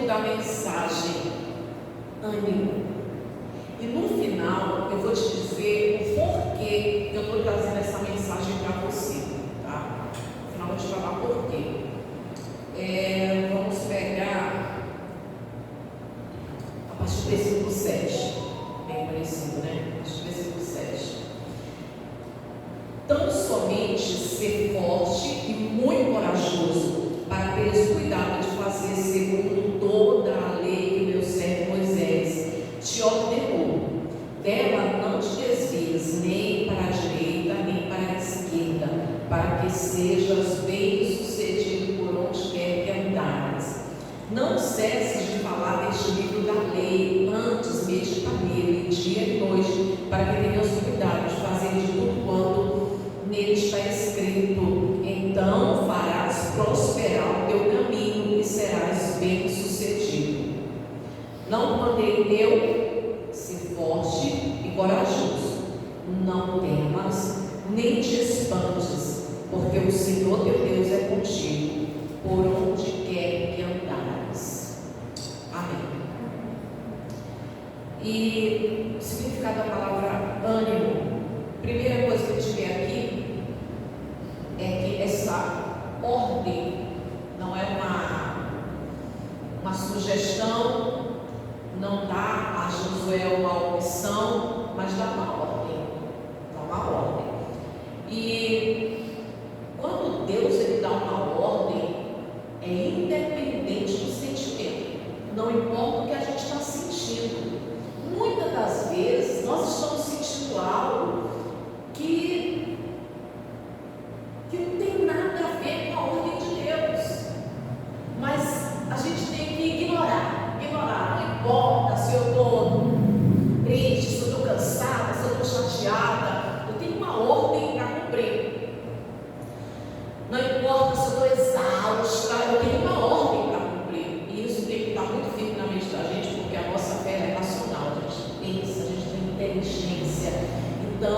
título da mensagem: ânimo. E no final eu vou te dizer o porquê eu estou trazendo essa mensagem para você, tá? No final eu vou te falar porquê. Vamos pegar a partir do versículo 7, bem conhecido, né? A partir do versículo 7. Tão somente ser forte e muito corajoso, para teres cuidado de fazer segundo toda a lei que meu servo Moisés te ordenou. Dela não te desvies nem para a direita nem para a esquerda, para que sejas bem sucedido por onde quer que andares. Não cesses de falar deste livro da lei, antes medita nele dia e noite, para que tenhas cuidado de fazer de tudo quanto nele está escrito. Então farás prosperar o teu caminho e serás bem sucedido. Não mandei eu ser forte e corajoso. Não temas, nem te espantes, porque o Senhor teu Deus é contigo, por onde quer que andares. Amém. E o significado da palavra ânimo, primeira coisa que eu tive aqui é que essa ordem não é uma sugestão, não dá a Josué uma opção, mas dá uma ordem. Dá uma ordem. E quando Deus ele dá uma ordem, é independente do sentimento, não importa o que a gente está sentindo. Muitas das vezes nós estamos sentindo algo que não tem nada a ver com a ordem de Deus, mas a gente tem que ignorar. Não importa se eu estou triste, se eu estou cansada, se eu estou chateada, eu tenho uma ordem para cumprir. Não importa se eu estou exausta, eu tenho uma ordem para cumprir. E isso tem que estar muito firme na mente da gente, porque a nossa fé é racional, a gente pensa, a gente tem inteligência. Então,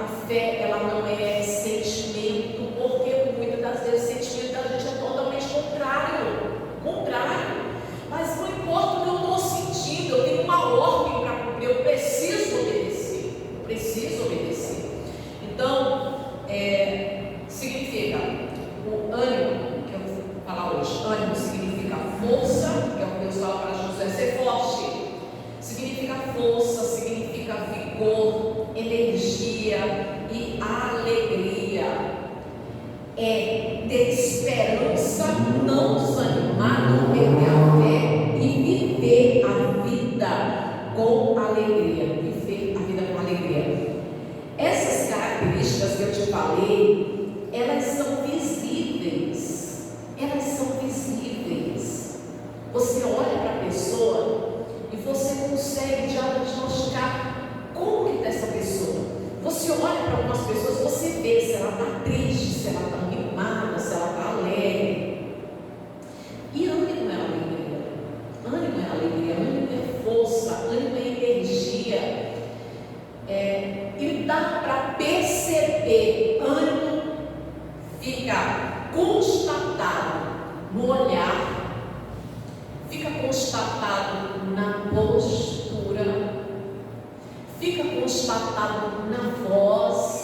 a fé ela não é sentimento, porque muitas das vezes o sentimento da gente é totalmente contrário. Mas não importa o que eu estou sentindo, eu tenho uma ordem para cumprir, eu preciso obedecer. Então, significa o ânimo, que eu vou falar hoje. Ânimo significa força, que é o que Deus fala para José ser forte. Significa força, significa vigor, energia e alegria. É ter esperança, não desanimar, não perder a fé e viver a vida com alegria. Essas características que eu te falei, elas são visíveis. Você olha para a pessoa e você consegue diagnosticar como que está essa pessoa. Você olha para algumas pessoas, você vê se ela está triste, se ela está animada, se ela está alegre. E ânimo é alegria, ânimo é força, ânimo é energia. E dá para perceber, ânimo fica constatado no olhar, fica constatado na postura, fica constatado na voz.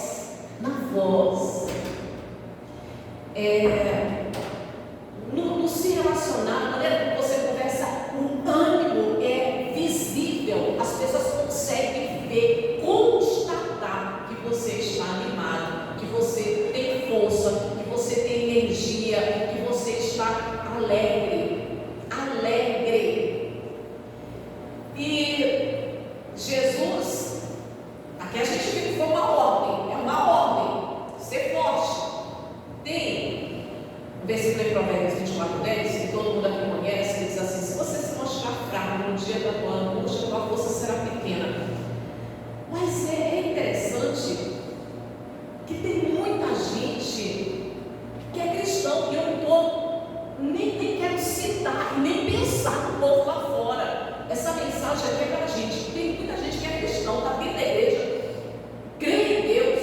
No se relacionar, a maneira que você conversa, o ânimo é visível, as pessoas conseguem ver, constatar que você está animado, que você tem força, que você tem energia, que você está alegre. E Jesus, aqui a gente viu que foi uma ordem, é uma ordem, ser forte. Tem um versículo em Provérbios 24:10, que todo mundo aqui conhece, que diz assim: se você se mostrar fraco no dia da tua angústia, tua força será pequena. Mas é interessante que tem muita gente que é cristão, e eu nem quero citar, nem pensar no povo lá fora. Essa mensagem aqui é para a gente. Tem muita gente que é cristão, está dentro da igreja, crê em Deus,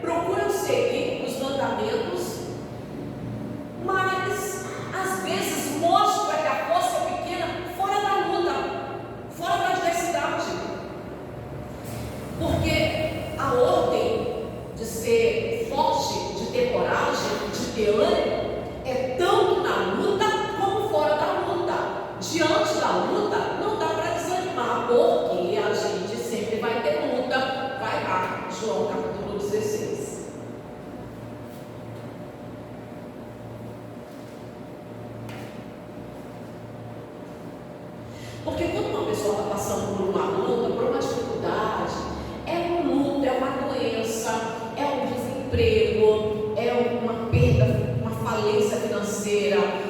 procura seguir os mandamentos, mas às vezes ter ânimo é tanto na luta como fora da luta. Diante da luta, não dá para desanimar, porque a gente sempre vai ter luta. Vai lá, João capítulo 16. Porque quando uma pessoa está passando por uma luta, por uma dificuldade, é um luto, é uma doença, é um desemprego, é uma perda, uma falência financeira,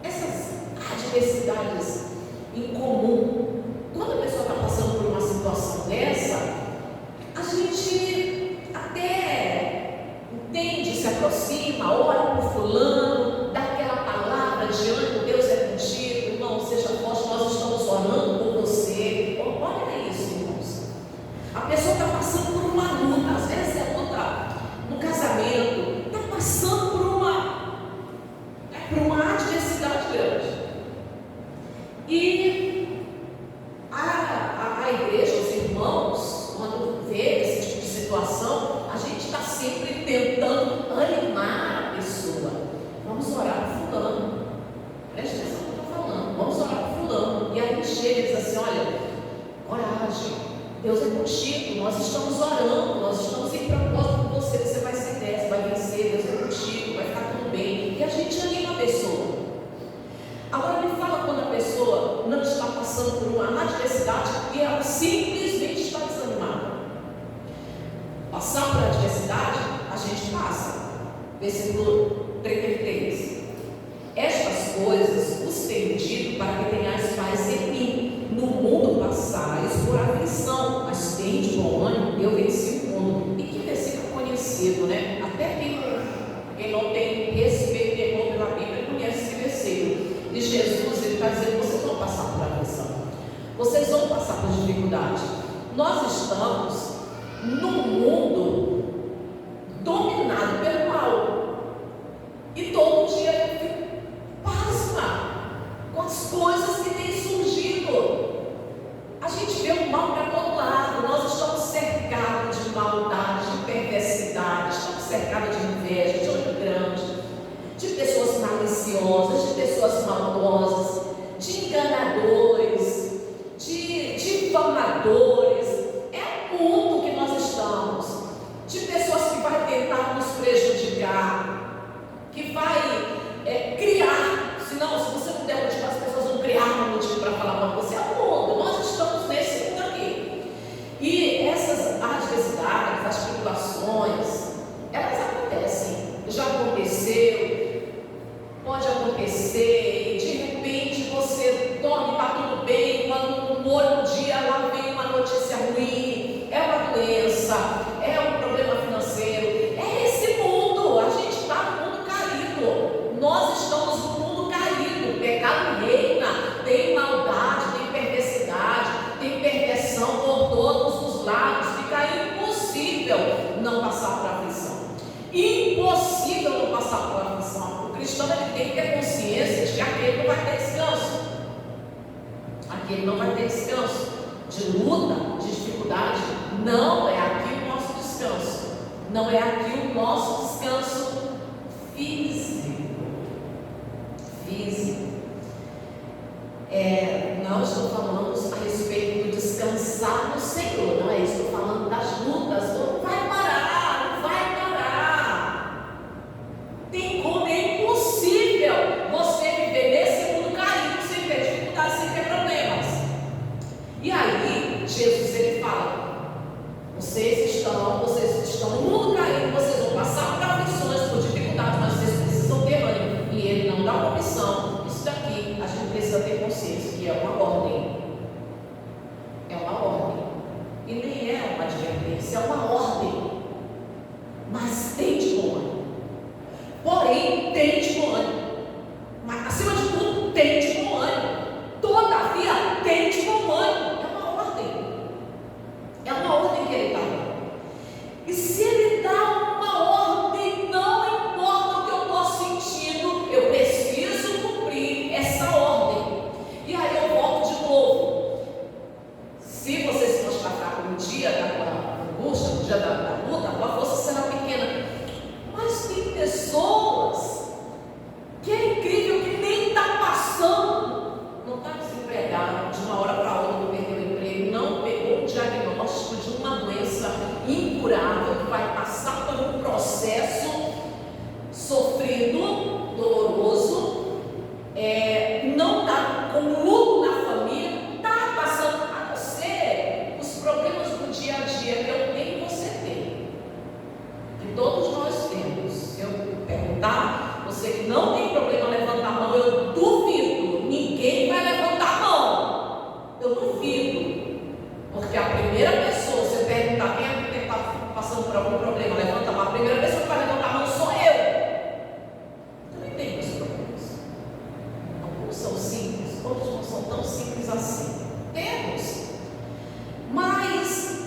essas adversidades em comum. Quando a pessoa está passando por uma situação dessa, a gente até entende, se aproxima, ora por fulano, dá aquela palavra de ânimo, Deus é contigo, irmão, seja forte, nós estamos orando por você. Olha isso, irmãos. A pessoa está passando por uma luta, às vezes é luta no casamento, está passando por uma adversidade grande. E a igreja, os irmãos, quando vê esse tipo de situação, a gente está sempre tentando animar a pessoa. Vamos orar por fulano. Preste atenção no que eu estou falando. Vamos orar por fulano. E aí chega e diz assim: olha, coragem, Deus é contigo, nós estamos orando, nós estamos em propósito com você, você vai ser dessa, vai vencer, Deus é contigo, vai ficar tudo bem. E a gente anima a pessoa. Agora me fala quando a pessoa não está passando por uma adversidade e ela simplesmente está desanimada. Passar por adversidade, a gente passa. Versículo 33. Estas coisas vos tenho dito para que tenhais paz em mim. No mundo passais por aflição, mas tende bom ânimo, eu venci o mundo. E que versículo conhecido, né? Até quem não tem respeito e temor pela Bíblia conhece esse versículo. De Jesus, ele está dizendo: vocês vão passar por aflição, vocês vão passar por dificuldade. Nós estamos num mundo dominado pelo mal, e todo dia eu fico pasma com as coisas que têm surgido. A gente vê o mal para todo lado. Nós estamos cercados de maldade, de perversidade, estamos cercados de inveja, de olho grande, de pessoas maliciosas, de pessoas maldosas, de enganadores, de difamadores. É o mundo que nós estamos, de pessoas que vai tentar nos prejudicar, que vai criar, senão, se você não der motivo, as pessoas vão criar um motivo para falar para você. É o mundo, nós estamos nesse mundo aqui. E essas adversidades, as tribulações, elas acontecem. Já aconteceu, pode acontecer, e de repente você dorme, está tudo bem, quando no outro dia lá vem uma notícia ruim, é uma doença, é um problema financeiro. É esse mundo, a gente está no mundo caído, nós estamos no mundo caído. O pecado reina, tem maldade, tem perversidade, tem perversão por todos os lados, fica impossível não passar por aflição. Impossível não passar por aflição. O cristão, ele tem que ter consciência de que aquele não vai ter descanso. Aquele não vai ter descanso. De luta, de dificuldade, não é aqui o nosso descanso. Não é aqui o nosso descanso físico. Não estou falando a respeito do descansar no Senhor, não é isso. Estou falando das lutas. Não vai parar, não vai parar. Tem como, é impossível você viver nesse mundo caído sem ter dificuldades, sem ter problemas. E aí, Jesus, ele fala: vocês estão no mundo caído, vocês vão passar por aflições, por dificuldades, mas vocês precisam ter ânimo. E ele não dá uma opção. Isso daqui a gente precisa ter consciência que é uma ordem. É uma ordem. E nem é uma advertência, é uma ordem. Mas tem de bom ânimo. Porém, tem de bom ânimo. Mas acima de tudo, tem de bom ânimo. Todavia, tem de bom ânimo. É uma ordem. É uma ordem que ele está dando. E se ele incurável, que vai passar por um processo sofrido, doloroso, não está com luto na família, está passando a você os problemas do dia a dia que eu tenho e você tem, que todos nós temos. Se eu perguntar, você que não tem problema, levanta a mão, eu duvido, ninguém vai levantar a mão, eu duvido, porque a primeira pessoa, você perguntar quem é que está passando por algum problema, levanta a mão, a primeira pessoa que vai levantar a mão sou eu. Tem os problemas. Alguns são simples, outros não são tão simples assim. Temos. Mas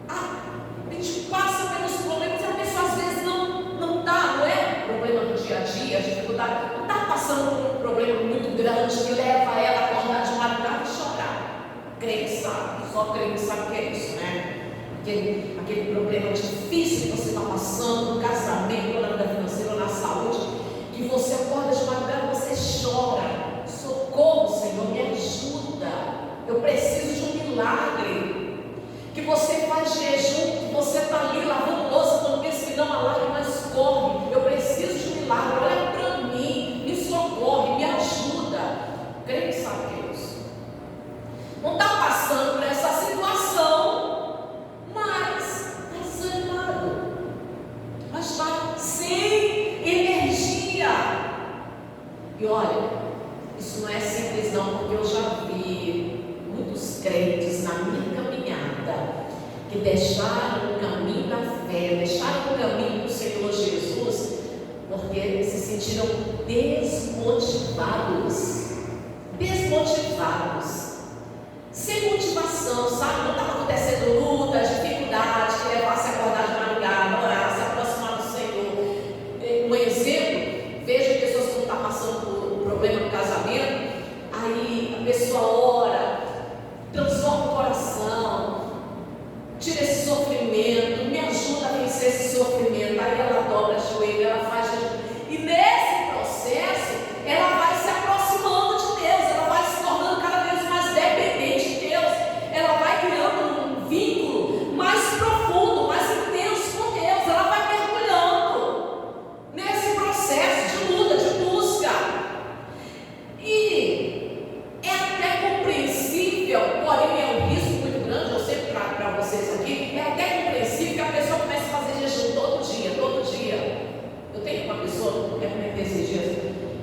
a gente passa pelos problemas e a pessoa às vezes não está, não é? Problema do dia a dia, a dificuldade, não está passando por um problema muito grande que leva ela a acordar de madrugada e chorar. Crente sabe, só crente sabe o que é isso, né? Aquele problema difícil que você está passando no casamento, ou na vida financeira, ou na saúde, que você acorda de madrugada, você chora, socorro, Senhor, me ajuda, eu preciso de um milagre, que você faz jejum, que você está ali lavando louça, quando pensa que não, a lágrima escorre, eu preciso de um milagre, olha para mim, me socorre, me ajuda. Crente sabe o que é isso? Não está passando por essa situação, mas está desanimado, mas está sem energia. E olha, isso não é simples não, porque eu já vi muitos crentes na minha caminhada que deixaram o caminho da fé, deixaram o caminho do Senhor Jesus, porque se sentiram desmotivados, sem motivação, sabe? Não estava acontecendo luta, dificuldade, que levasse a acordar de madrugada, orar, se aproximar do Senhor. Um exemplo, veja pessoas que não estão passando por um problema no casamento, aí a pessoa ora, transforma o coração, tira esse sofrimento, me ajuda a vencer esse sofrimento, aí ela dobra o joelho, ela faz jejum, e nesse processo, ela vai se aproximando de Deus, ela vai se tornando cada vez mais dependente de Deus, ela vai criando um vínculo mais profundo, mais intenso com Deus, ela vai mergulhando nesse processo de luta, de busca, e é até compreensível, porém é um risco muito grande, eu sempre trago para vocês aqui, é até compreensível que a pessoa comece a fazer jejum todo dia. Eu tenho uma pessoa, eu comentei esses dias,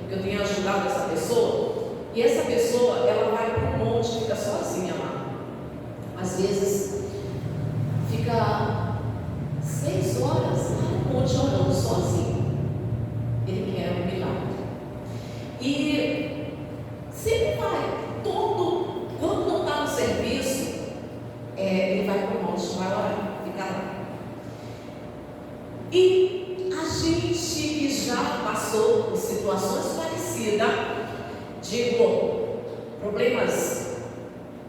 que eu tenho ajudado essa pessoa, e essa pessoa, ela vai para um monte, fica sozinha lá, às vezes fica 6 horas lá no monte orando sozinho. Ele quer um milagre, e sempre vai, quando não está no serviço, ele vai para o monte, vai orar, fica lá. E a gente que já passou por situações parecidas, digo, problemas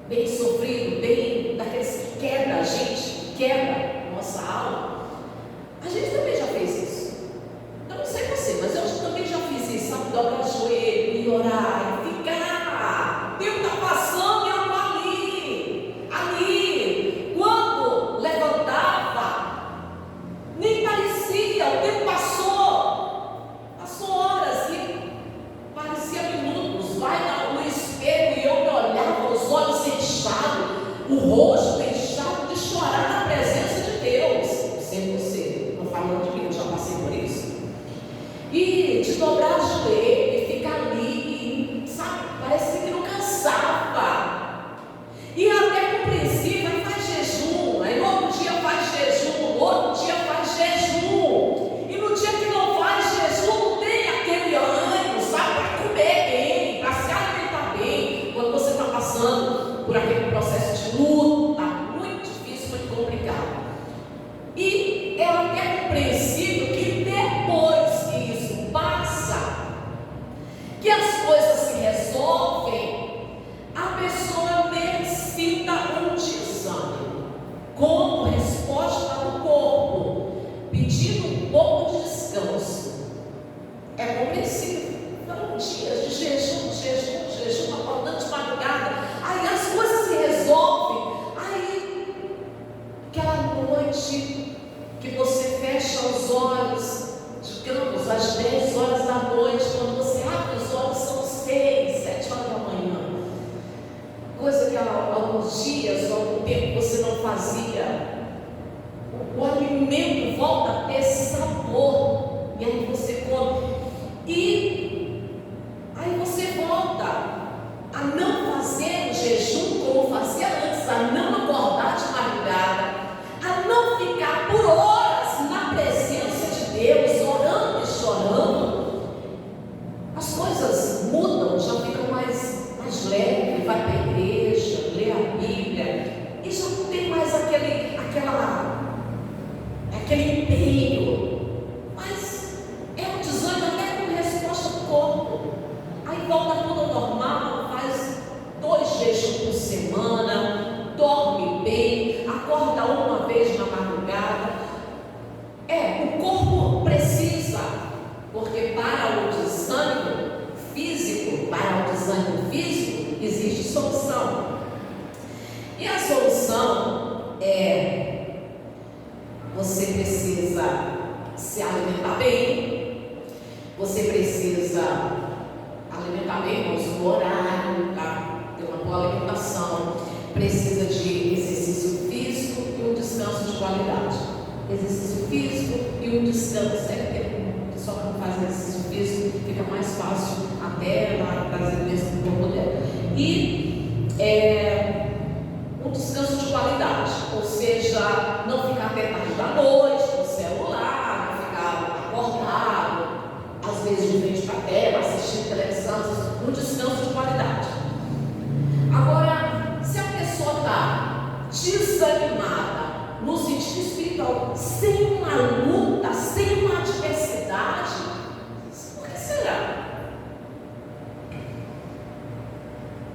bem sofridos, bem daqueles que quebra a gente, quebra a nossa alma, a gente também já fez isso. Eu não sei você, mas eu também já fiz isso, sabe? Dobrar o joelho e orar, e ficar, Deus está passando e eu estou ali. Quando levantava, nem parecia, o tempo passou horas e parecia minutos. Vai no espelho e eu me olhava, os olhos inchados, o rosto inchado de chorar na presença de Deus. Não sei você, não falando de mim, eu já passei por isso. E de dobrar o joelho e ficar ali, sabe? Parece que não cansava. E até compreensível, aí faz jejum, aí no outro dia faz jejum, no outro dia faz jejum. E no dia que não faz jejum, não tem aquele ânimo, sabe? Para comer bem, para se alimentar bem. Quando você está passando por aquele processo de luta, muito difícil, muito complicado. E é até compreensível que depois que isso passa, que as coisas se resolvem, a pessoa necessita um desânimo, como resposta do corpo, pedindo um pouco de descanso. É compreensível. Foram dias de jejum, acordando de madrugada, aí as coisas se resolvem, aí aquela noite noite que você fecha os olhos, digamos, às 10 horas da noite, quando você abre os olhos, são 6, 7 horas da manhã. Coisa que há alguns dias, há algum tempo você não fazia. O alimento volta a ter sabor, e aí você come. E aí você volta a não fazer o jejum como fazia antes, a não acordar de madrugada, a não ficar por horas na presença de Deus, orando e chorando. As coisas mudam, já ficam mais leve, vai para a igreja, lê a Bíblia, e já não tem mais aquele empenho, mas é um desânimo até com resposta do corpo. Aí volta tudo ao normal, faz 2 jejuns por semana, dorme bem, acorda uma vez na madrugada. O corpo precisa, porque para o desânimo físico, existe solução. E a solução é: você precisa se alimentar bem, você precisa alimentar bem, no horário, tá? Ter uma boa alimentação, precisa de exercício físico e um descanso de qualidade. Exercício físico e um descanso, o pessoal que não faz exercício físico fica mais fácil até lá trazer doença do corpo dela. E um descanso de qualidade, ou seja, não ficar até tarde da noite no celular, não ficar acordado, às vezes de frente para a tela, assistindo televisão, um descanso de qualidade. Agora, se a pessoa está desanimada no sentido espiritual, sem uma luta, sem uma adversidade, por que será?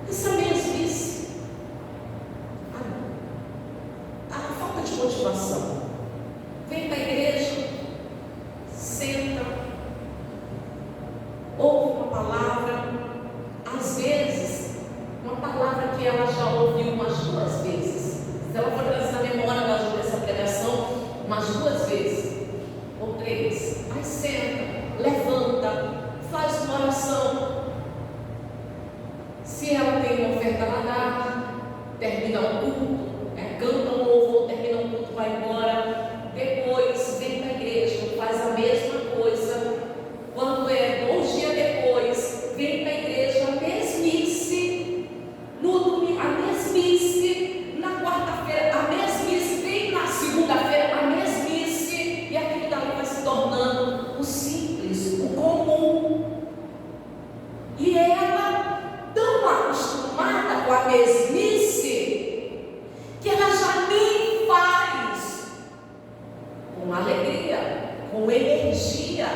Essa mesmice, a falta de motivação. Vem para a igreja, senta, ouve uma palavra, às vezes, uma palavra que ela já ouviu umas 2 vezes. Se ela for trazer na memória dessa pregação umas 2 vezes, ou 3, aí senta, levanta, faz uma oração. Se ela tem uma oferta, ela dá, termina o culto, canta um louvor, termina o culto, vai embora. Depois vem para a igreja, faz a mesma coisa. Quando 2 dias depois, vem para a igreja, a mesmice. No domingo, a mesmice. Na quarta-feira, a mesmice. Vem na segunda-feira, a mesmice. E aquilo dali vai se tornando o simples, o comum. E ela, tão acostumada com a mesmice, que ela já nem faz com alegria, com energia.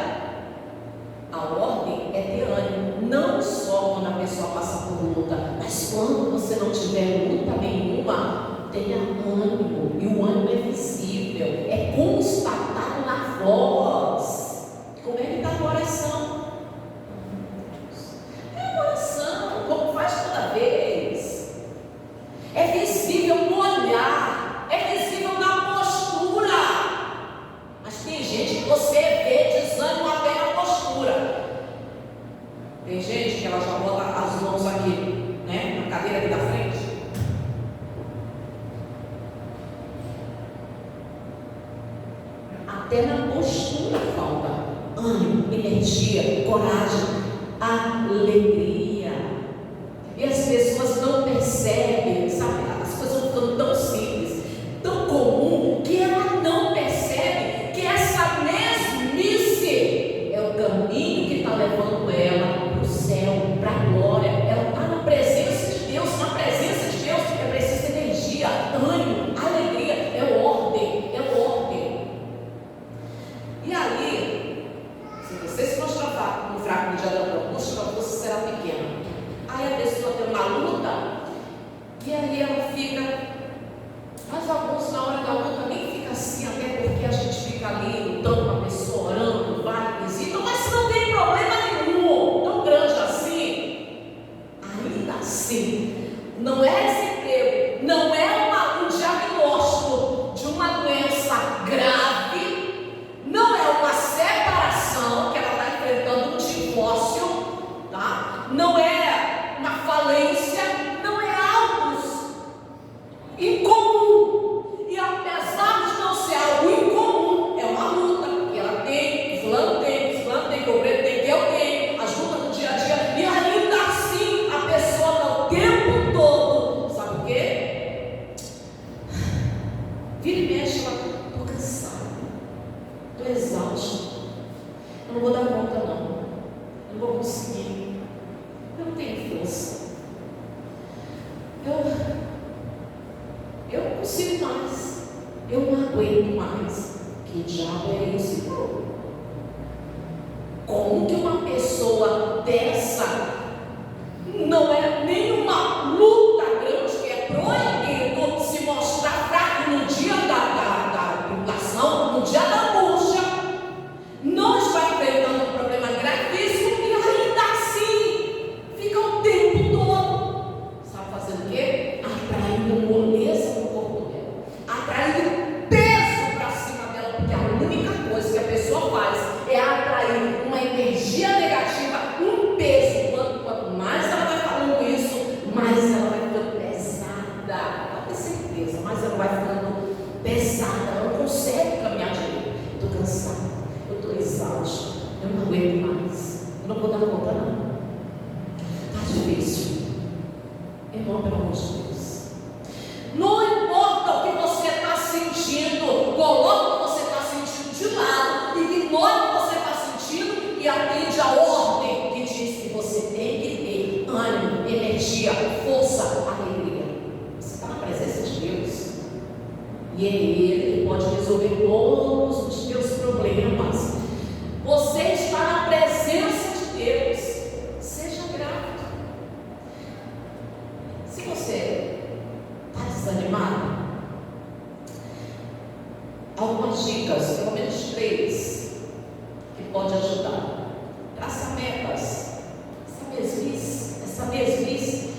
A ordem é ter ânimo, não só quando a pessoa passa por luta, mas quando você não tiver luta nenhuma, tenha ânimo. E o ânimo é visível, é constatado na voz. Como é que está a oração? É oração, como faz toda vez. É visível no olhar, é visível na postura. Mas tem gente que você vê desânimo até na postura. Tem gente que ela já bota as mãos aqui, na cadeira aqui da frente. Até na postura falta ânimo, energia, coragem, alegria. E as pessoas não percebem, sabe? As coisas vão ficando tão simples, tão comum, que ela não percebe que essa mesmice é o caminho que está levando ela para o céu, para a glória. Ela está na presença de Deus. Na presença de Deus é preciso energia, ânimo, alegria, é ordem, é ordem. E aí, se você se mostrar fraco no dia da angústia, você será pequeno. estou exausto. Eu não vou dar conta, não. Eu não vou conseguir. Eu não tenho força. Eu não consigo mais. Eu não aguento mais. Que diabo é esse? Como que uma pessoa dessa não é nenhuma luta grande, que é proibido se mostrar fraco no dia da tribulação, no dia da angústia, não está enfrentando um problema gravíssimo e ainda assim fica o tempo todo, sabe fazendo o quê? Atraindo moleza no corpo dela, atraindo peso para cima dela, porque a única coisa que a pessoa faz é atrair uma energia negativa, um peso. Quanto mais ela vai falando isso, mais ela vai ficando pesada, pode ter certeza, mais ela vai ficando pesada, ela não consegue caminhar direito. Eu estou cansada, eu estou exausto, eu não aguento mais, eu não vou dar conta não. Está difícil, irmão, pelo amor de Deus. Não importa o que você está sentindo, coloca o que você está sentindo de lado, ignora o que você está sentindo e atende a ordem que diz que você tem que ter ânimo, energia, força, alegria. Você está na presença de Deus e Ele pode resolver todos os teus problemas. Você está na presença de Deus. Seja grato. Se você está desanimado, algumas dicas, pelo menos 3, que pode ajudar. Traça metas. Essa mesmice,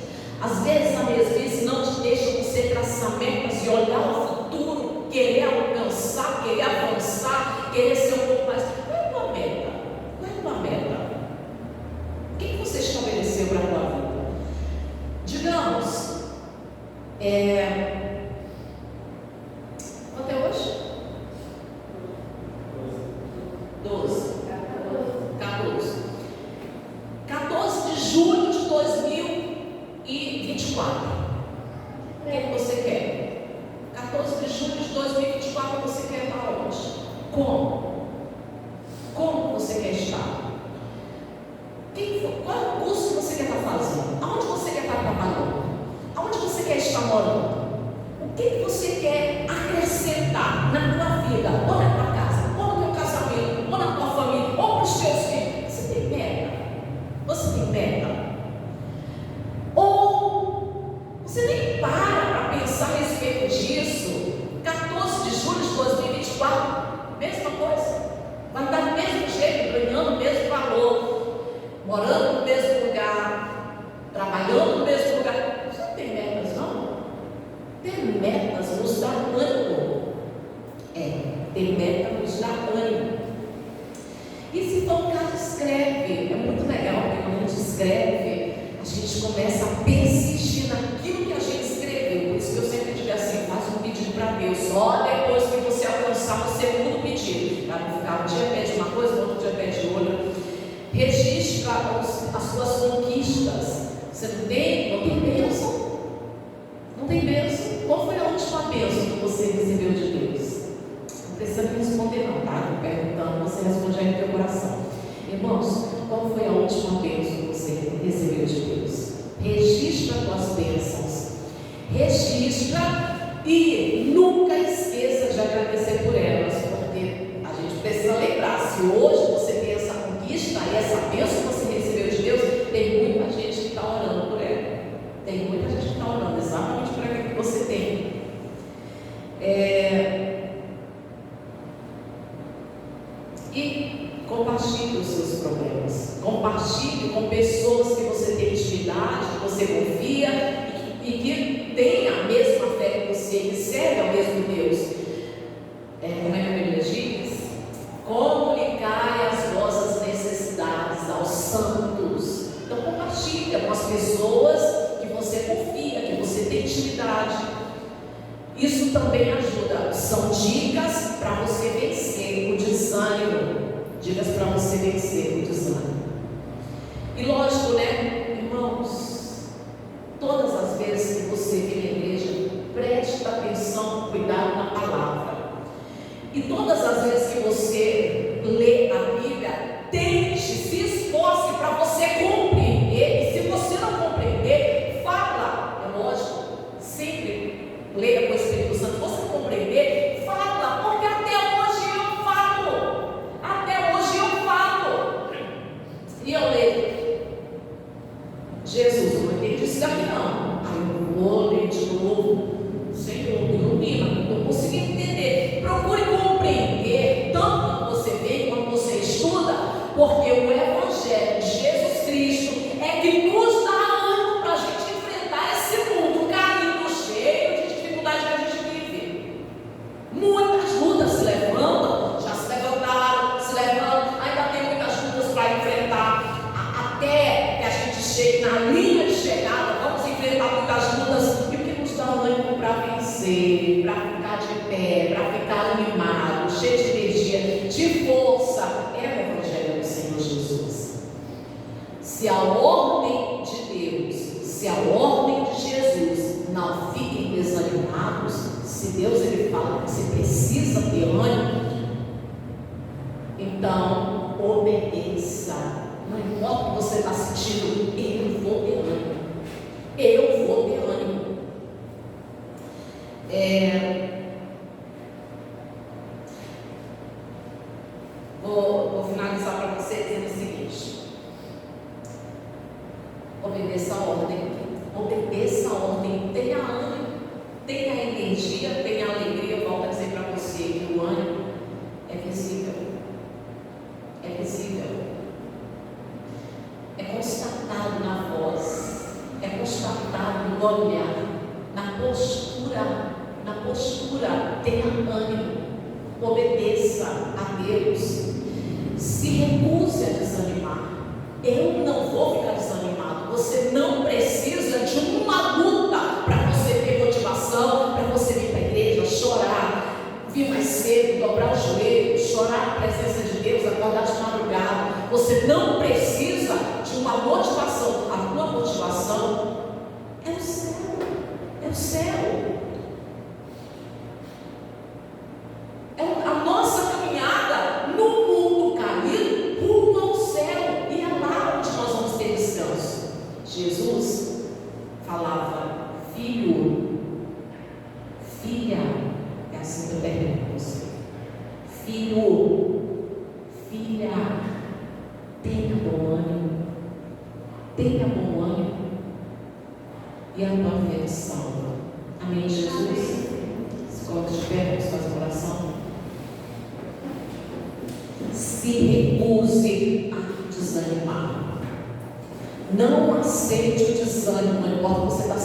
às vezes a mesmice não te deixa você traçar metas e olhar o futuro, querer alcançar, querer avançar, querer ser um pouco mais. Qual é uma meta? Qual é uma meta? O que você estabeleceu para a tua vida? Digamos, quanto é hoje? 12. 14 de julho de 2024. O que você quer? 14 de julho de 2024 você quer estar onde? Como? Como você quer estar? Qual é o curso que você quer estar fazendo? Aonde você quer estar trabalhando? Aonde você quer estar morando? O que você quer acrescentar na tua vida, ou na tua casa, ou no teu casamento, ou na tua família, ou para os teus filhos? Você tem meta? Você tem meta? Ou você nem para pensar a respeito disso? 14 de julho de 2024, mesma coisa. Vai estar do mesmo jeito, ganhando o mesmo valor, morando no mesmo lugar, trabalhando no mesmo lugar. Você não tem metas, não? Ter metas nos dá ânimo. Ter meta nos dá ânimo. E se for um caso, escreve. É muito legal, porque quando a gente escreve, a gente começa a persistir naquilo que a gente escreveu. Por isso que eu sempre digo assim: faz um pedido para Deus. Só depois que você alcançar o segundo pedido, para não ficar um dia pede uma coisa, outro dia pede outra. Registra as suas conquistas. Você não tem bênção? Não tem bênção? Qual foi a última bênção que você recebeu de Deus? Não precisa me responder não, tá? Eu perguntando, você responde aí no teu coração. Irmãos, qual foi a última bênção que você recebeu de Deus? Registra as tuas bênçãos. Registra e nunca esqueça de agradecer por elas, porque a gente precisa lembrar, se hoje você tem essa conquista e essa bênção que você recebeu de Deus, tem muita gente que está orando por ela. Tem muita gente que está orando exatamente por aquilo que você tem. E compartilhe os seus problemas. Compartilhe com pessoas que você tem intimidade, que você confia e que tem a mesma fé que você, que serve ao mesmo Deus. Como é que a Bíblia diz? Comunicai as vossas necessidades aos santos. Então compartilha com as pessoas que você confia, que você tem intimidade. Isso também ajuda. São dicas para você vencer o desânimo. Dicas para você vencer o desânimo. E lógico, né, irmãos, todas as vezes que você vem na igreja, preste atenção, cuidado na palavra. E todas as vezes que você na linha de chegada, vamos enfrentar muitas lutas, e o que nos dá ânimo para vencer, para ficar de pé, para ficar animado, cheio de energia, de força, é o Evangelho do Senhor Jesus. Se a ordem de Deus, se a ordem de Jesus, não fiquem desanimados. Se Deus ele fala que você precisa ter ânimo, então obedeça. Não importa o que você está sentindo, eu vou ter ânimo. Eu vou ter ânimo. Vou finalizar para você dizendo o seguinte: obedeça a ordem. Obedeça a ordem. Tenha ânimo, tenha energia, tenha alegria. Eu volto a dizer para você que o ânimo é visível. É visível. É constatado na voz, é constatado no olhar, na postura. Na postura, tenha ânimo, obedeça a Deus, se recuse a desanimar. Eu não vou ficar desanimado. Você não precisa de uma luta para você ter motivação, para você vir para a igreja, chorar, vir mais cedo, dobrar o joelho, chorar na presença de Deus, acordar de madrugada. Você não precisa de uma motivação. A tua motivação é o céu. É o céu. É a nossa caminhada no mundo caído rumo ao céu. E é lá onde nós vamos ter descanso. Jesus falava: filho, filha. É assim que eu termino com você. Filho, filha, tenha bom ânimo. Tenha bom ânimo. E a tua fé te salva. Amém, Jesus? Se coloque de pé, vamos fazer uma oração. Se recuse a desanimar. Não aceite o desânimo, não importa o que você está